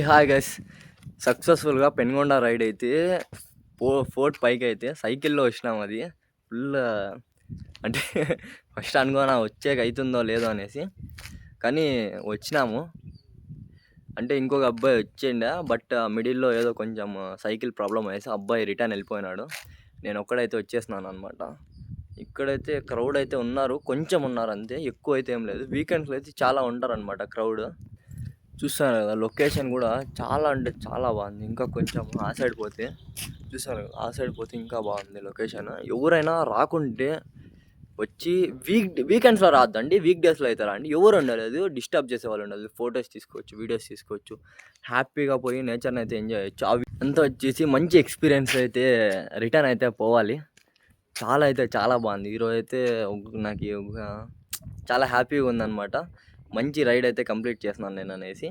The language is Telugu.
Hi guys. సక్సెస్ఫుల్గా పెనుగొండ రైడ్ అయితే ఫోర్ట్ పైకి అయితే సైకిల్లో వచ్చినాం. అది ఫుల్ అంటే ఫస్ట్ అనుకోనా వచ్చేకి అవుతుందో లేదో అనేసి, కానీ వచ్చినాము. అంటే ఇంకొక అబ్బాయి వచ్చిండే, బట్ మిడిల్లో ఏదో కొంచెం సైకిల్ ప్రాబ్లం అయ్యేసి అబ్బాయి రిటర్న్ వెళ్ళిపోయినాడు. నేను ఒక్కడైతే వచ్చేసినాను అనమాట. ఇక్కడైతే క్రౌడ్ అయితే ఉన్నారు, కొంచెం ఉన్నారు అంతే, ఎక్కువ అయితే ఏం లేదు. వీకెండ్స్లో అయితే చాలా ఉంటారనమాట క్రౌడ్. చూస్తున్నారు కదా, లొకేషన్ కూడా చాలా అంటే చాలా బాగుంది. ఇంకా కొంచెం ఆ సైడ్ పోతే చూస్తున్నారు కదా, ఆ సైడ్ పోతే ఇంకా బాగుంది లొకేషన్. ఎవరైనా రాకుంటే వచ్చి వీకెండ్స్లో రాద్దండి, వీక్ డేస్లో అయితే రండి. ఎవరు ఉండలేదు, డిస్టర్బ్ చేసే వాళ్ళు ఉండదు. ఫొటోస్ తీసుకోవచ్చు, వీడియోస్ తీసుకోవచ్చు, హ్యాపీగా పోయి నేచర్ని అయితే ఎంజాయ్ చేయొచ్చు. అవి అంతా వచ్చేసి మంచి ఎక్స్పీరియన్స్ అయితే రిటర్న్ అయితే పోవాలి. చాలా అయితే చాలా బాగుంది. ఈరోజు అయితే నాకు చాలా హ్యాపీగా ఉందన్నమాట. మంచి రైడ్ అయితే కంప్లీట్ చేస్తున్నాను నేను అనేసి.